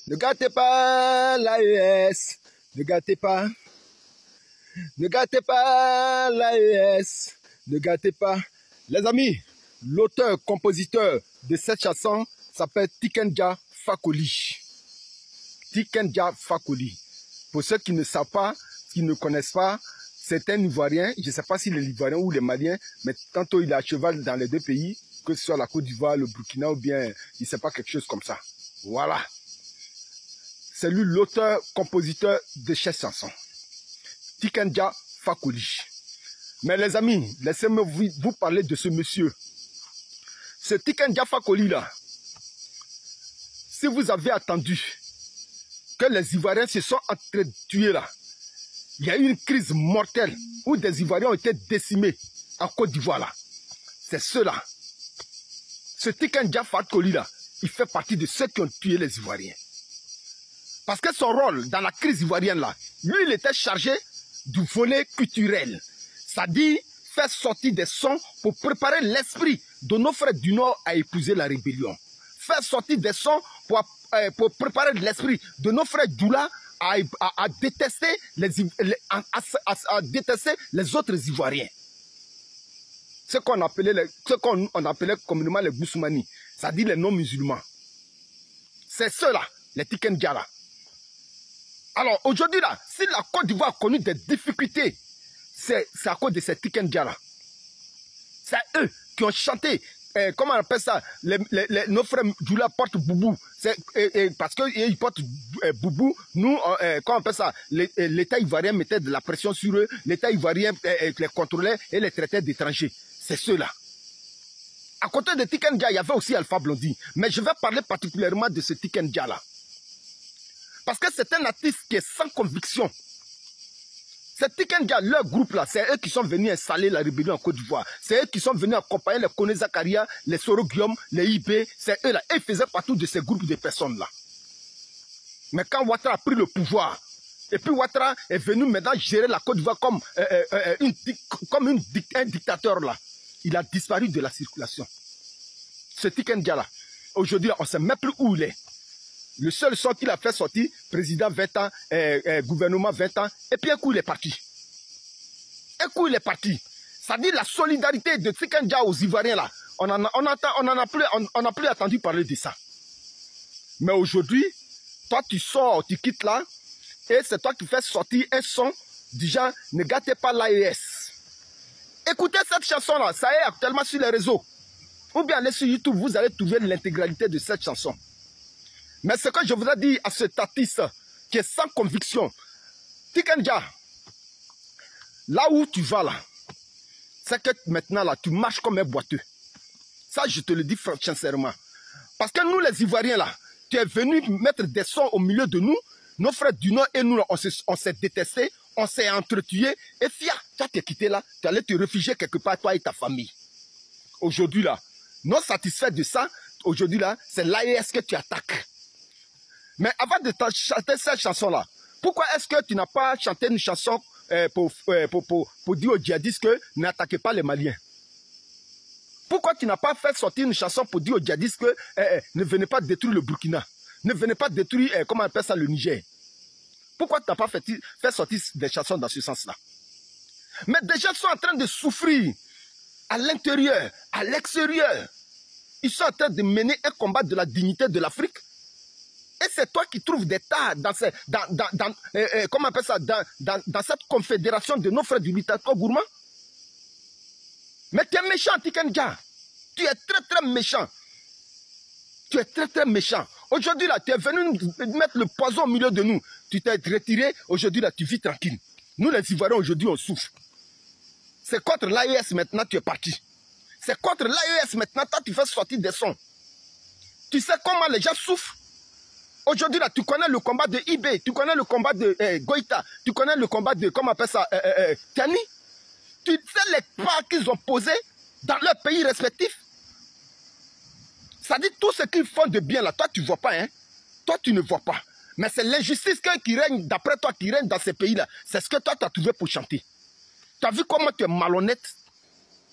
Ne gâtez pas l'AES. Ne gâtez pas. Ne gâtez pas l'AES. Ne gâtez pas. Les amis, l'auteur-compositeur de cette chanson s'appelle Tiken Jah Fakoly. Tiken Jah Fakoly. Pour ceux qui ne savent pas, qui ne connaissent pas, c'est un Ivoirien. Je ne sais pas si les Ivoiriens ou les Maliens, mais tantôt il est à cheval dans les deux pays, que ce soit la Côte d'Ivoire, le Burkina ou bien, il ne sait pas quelque chose comme ça. Voilà. C'est lui l'auteur-compositeur de cette chanson. Tiken Jah Fakoly. Mais les amis, laissez-moi vous parler de ce monsieur. Ce Tiken Jah Fakoly là, si vous avez attendu que les Ivoiriens se sont entretués là, il y a eu une crise mortelle où des Ivoiriens ont été décimés en Côte d'Ivoire là. C'est ceux-là. Ce Tiken Jah Fakoly là, il fait partie de ceux qui ont tué les Ivoiriens. Parce que son rôle dans la crise ivoirienne là, lui il était chargé du volet culturel. C'est-à-dire faire sortir des sons pour préparer l'esprit de nos frères du Nord à épouser la rébellion. Faire sortir des sons pour préparer l'esprit de nos frères Djoula à détester les autres Ivoiriens. Ce qu'on appelait communément les Boussoumani, c'est-à-dire les non-musulmans. C'est ceux-là, les Tiken Jah là. Alors aujourd'hui là, si la Côte d'Ivoire a connu des difficultés, c'est à cause de ces Tiken Jah là. C'est eux qui ont chanté, comment on appelle ça, nos frères Djoula portent Boubou. Parce qu'ils portent Boubou, nous, comment on appelle ça, l'État ivoirien mettait de la pression sur eux, l'État ivoirien les contrôlait et les traitait d'étrangers. C'est ceux-là. À côté de Tiken Jah, il y avait aussi Alpha Blondy. Mais je vais parler particulièrement de ce Tiken Jah là. Parce que c'est un artiste qui est sans conviction. C'est Tiken Jah, leur groupe là, c'est eux qui sont venus installer la rébellion en Côte d'Ivoire. C'est eux qui sont venus accompagner les Kone Zakaria, les Soro Guillaume, les IB. C'est eux là. Et ils faisaient partie de ces groupes de personnes là. Mais quand Ouattara a pris le pouvoir, et puis Ouattara est venu maintenant gérer la Côte d'Ivoire comme un dictateur là, il a disparu de la circulation. Ce Tiken Jah là, aujourd'hui on ne sait même plus où il est. Le seul son qu'il a fait sortir, président 20 ans, gouvernement 20 ans, et puis un coup il est parti. Un coup il est parti. Ça dit la solidarité de Tiken Jah aux Ivoiriens là. On n'a plus entendu parler de ça. Mais aujourd'hui, toi tu sors, tu quittes là, et c'est toi qui fais sortir un son du genre ne gâtez pas l'AES. Écoutez cette chanson là, ça est actuellement sur les réseaux. Ou bien allez sur YouTube, vous allez trouver l'intégralité de cette chanson. Mais ce que je voudrais dire à cet artiste qui est sans conviction, Tiken Jah, là où tu vas là, c'est que maintenant là, tu marches comme un boiteux. Ça, je te le dis sincèrement. Parce que nous les Ivoiriens là, tu es venu mettre des sons au milieu de nous, nos frères du Nord et nous, là, on s'est détestés, on s'est entretués, et fia, tu t'es quitté là, tu allais te réfugier quelque part, toi et ta famille. Aujourd'hui là, non satisfait de ça, aujourd'hui là, c'est l'AES que tu attaques. Mais avant de chanter cette chanson-là, pourquoi est-ce que tu n'as pas chanté une chanson pour dire aux djihadistes que n'attaquez pas les Maliens? Pourquoi tu n'as pas fait sortir une chanson pour dire aux djihadistes que ne venez pas détruire le Burkina? Ne venez pas détruire, comment on appelle ça, le Niger? Pourquoi tu n'as pas fait sortir des chansons dans ce sens-là? Mais des gens sont en train de souffrir à l'intérieur, à l'extérieur. Ils sont en train de mener un combat de la dignité de l'Afrique. Et c'est toi qui trouves des tas dans cette confédération de nos frères du Litako Gourmand. Mais tu es méchant, Tiken Jah. Tu es très très méchant. Tu es très très méchant. Aujourd'hui là, tu es venu mettre le poison au milieu de nous. Tu t'es retiré, aujourd'hui là, tu vis tranquille. Nous les Ivoiriens aujourd'hui on souffre. C'est contre l'AES maintenant tu es parti. C'est contre l'AES maintenant, toi tu fais sortir des sons. Tu sais comment les gens souffrent? Aujourd'hui, là, tu connais le combat de IB, tu connais le combat de Goïta, tu connais le combat de, comment on appelle ça, Tiani. Tu sais les pas qu'ils ont posés dans leurs pays respectifs. Ça dit tout ce qu'ils font de bien là, toi tu ne vois pas, hein. Toi tu ne vois pas. Mais c'est l'injustice qui règne, d'après toi, qui règne dans ces pays-là. C'est ce que toi tu as trouvé pour chanter. Tu as vu comment tu es malhonnête?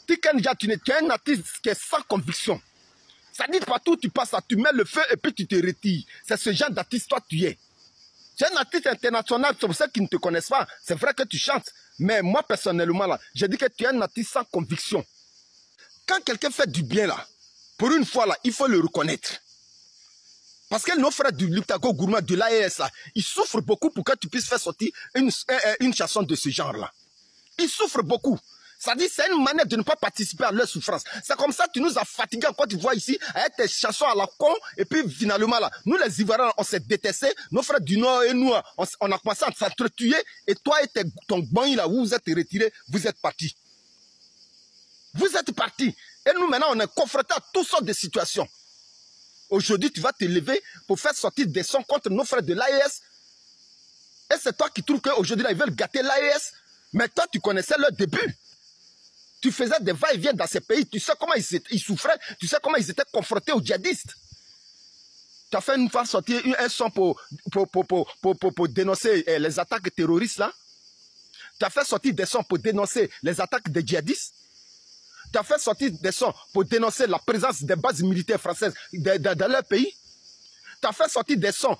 Tiken Jah, tu es un artiste qui est sans conviction. Ça dit partout où tu passes, là, tu mets le feu et puis tu te retires. C'est ce genre d'artiste, toi, tu es. Tu es un artiste international, pour ceux qui ne te connaissent pas. C'est vrai que tu chantes. Mais moi, personnellement, là, je dis que tu es un artiste sans conviction. Quand quelqu'un fait du bien, là, pour une fois, là, il faut le reconnaître. Parce que nos frères du Liptako Gourma, de l'AES, là, ils souffrent beaucoup pour que tu puisses faire sortir une chanson de ce genre-là. Ils souffrent beaucoup. Ça dit, c'est une manière de ne pas participer à leur souffrance. C'est comme ça que tu nous as fatigués quand tu vois ici, avec tes chansons à la con, et puis finalement, là, nous les Ivoiriens, on s'est détestés, nos frères du Nord et nous, on a commencé à s'entretuer, et toi et ton banc là, où vous êtes retirés, vous êtes partis. Vous êtes partis. Et nous, maintenant, on est confrontés à toutes sortes de situations. Aujourd'hui, tu vas te lever pour faire sortir des sons contre nos frères de l'AES. Et c'est toi qui trouves qu'aujourd'hui, ils veulent gâter l'AES. Mais toi, tu connaissais leur début. Tu faisais des va-et-vient dans ces pays. Tu sais comment ils souffraient. Tu sais comment ils étaient confrontés aux djihadistes. Tu as fait une fois sortir un son pour dénoncer les attaques terroristes là. Tu as fait sortir des sons pour dénoncer les attaques des djihadistes. Tu as fait sortir des sons pour dénoncer la présence des bases militaires françaises dans leur pays. Tu as fait sortir des sons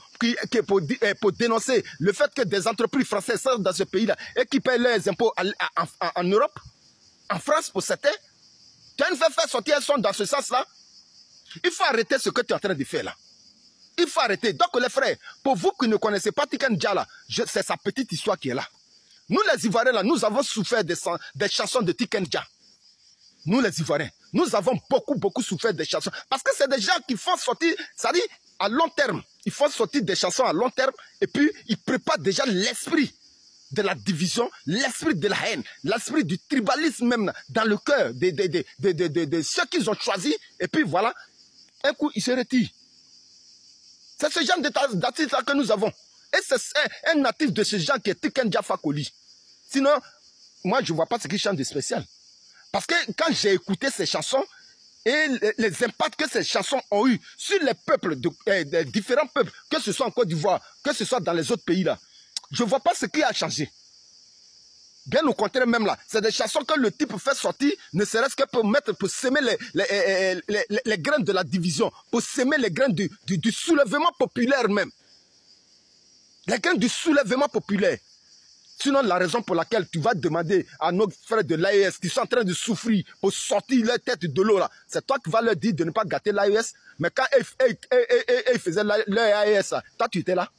pour dénoncer le fait que des entreprises françaises sont dans ce pays-là et qui paient leurs impôts en Europe, en France pour certains. Tu as fait sortir un son dans ce sens-là. Il faut arrêter ce que tu es en train de faire là. Il faut arrêter. Donc les frères, pour vous qui ne connaissez pas Tiken Jah là, c'est sa petite histoire qui est là. Nous les Ivoiriens là, nous avons souffert des chansons de Tiken Jah. Nous les Ivoiriens, nous avons beaucoup souffert des chansons. Parce que c'est des gens qui font sortir, ça dit à long terme, ils font sortir des chansons à long terme et puis ils préparent déjà l'esprit de la division, l'esprit de la haine, l'esprit du tribalisme même dans le cœur de ceux qu'ils ont choisis. Et puis voilà, un coup ils se retirent. C'est ce genre d'artiste que nous avons. Et c'est un natif de ce genre qui est Tiken Jah Fakoly. Sinon, moi je ne vois pas ce qu'il chante de spécial. Parce que quand j'ai écouté ces chansons et les impacts que ces chansons ont eu sur les peuples, des différents peuples, que ce soit en Côte d'Ivoire, que ce soit dans les autres pays là, je ne vois pas ce qui a changé. Bien au contraire même là, c'est des chansons que le type fait sortir, ne serait-ce que pour semer les graines de la division, pour semer les graines du soulèvement populaire même. Les graines du soulèvement populaire. Sinon, la raison pour laquelle tu vas demander à nos frères de l'AES qui sont en train de souffrir pour sortir leur tête de l'eau, là, c'est toi qui vas leur dire de ne pas gâter l'AES. Mais quand ils faisaient leur AES, là, toi, tu étais là.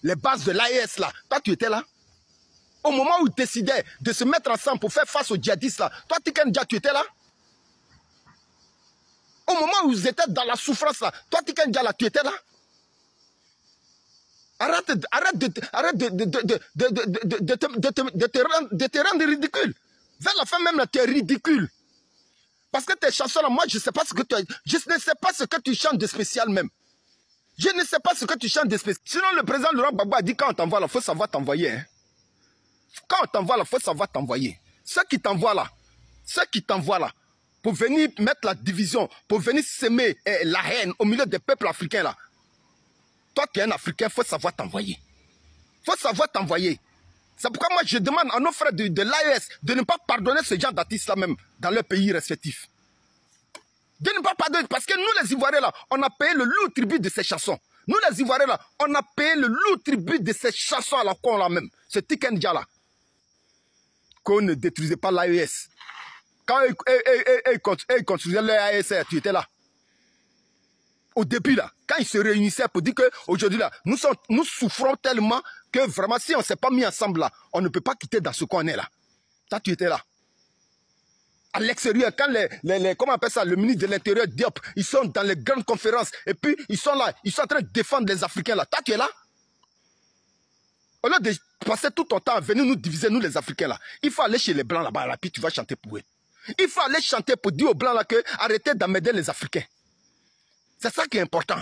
Les bases de l'AES, là, toi, tu étais là. Au moment où ils décidaient de se mettre ensemble pour faire face aux djihadistes, là, toi, Tiken Jah, tu étais là. Au moment où ils étaient dans la souffrance, là, toi, Tiken Jah, là, tu étais là. Arrête de te rendre ridicule. Vers la fin même, là, tu es ridicule. Parce que tes chansons, là, moi, je ne sais pas ce que tu chantes de spécial même. Je ne sais pas ce que tu chantes de spécial. Sinon, le président Laurent Gbagbo a dit quand on t'envoie là, il faut savoir t'envoyer. Hein. Quand on t'envoie là, il faut savoir t'envoyer. Ceux qui t'envoient là, pour venir mettre la division, pour venir semer la haine au milieu des peuples africains là. Toi qui es un Africain, il faut savoir t'envoyer. Il faut savoir t'envoyer. C'est pourquoi moi je demande à nos frères de l'AES de ne pas pardonner ce genre d'artistes-là même dans leurs pays respectifs. De ne pas pardonner, parce que nous les Ivoiriens là, on a payé le lourd tribut de ces chansons. Nous les Ivoiriens là, on a payé le lourd tribut de ces chansons à la con là même. Ce Tiken Jah là. Qu'on ne détruisait pas l'AES. Quand ils construisaient l'AES, tu étais là. Au début, là, quand ils se réunissaient pour dire qu'aujourd'hui, là, nous souffrons tellement que vraiment, si on ne s'est pas mis ensemble, là, on ne peut pas quitter dans ce qu'on est là. Toi, tu étais là. À l'extérieur, quand comment on appelle ça, le ministre de l'Intérieur, Diop, ils sont dans les grandes conférences, et puis ils sont là, ils sont en train de défendre les Africains, là. Toi, tu es là. Au lieu de passer tout ton temps à venir nous diviser, nous les Africains, là, il faut aller chez les Blancs, là-bas, là, puis tu vas chanter pour eux. Il faut aller chanter pour dire aux Blancs, là, que arrêtez d'emmerder les Africains. C'est ça qui est important.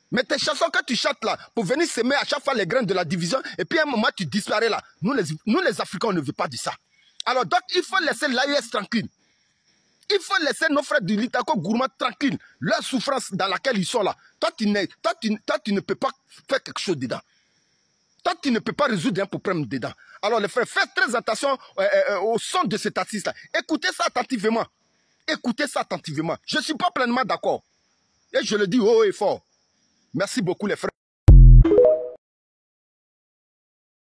Mais tes chansons que tu chantes là, pour venir semer à chaque fois les graines de la division, et puis à un moment tu disparais là. Nous les Africains, on ne veut pas de ça. Alors donc, il faut laisser l'AES tranquille. Il faut laisser nos frères du Liptako Gourma tranquille. Leur souffrance dans laquelle ils sont là. Toi, tu ne peux pas faire quelque chose dedans. Toi, tu ne peux pas résoudre un problème dedans. Alors les frères, faites très attention au son de cet artiste-là. Écoutez ça attentivement. écoutez ça attentivement. Je ne suis pas pleinement d'accord. Et je le dis haut et fort. Merci beaucoup les frères.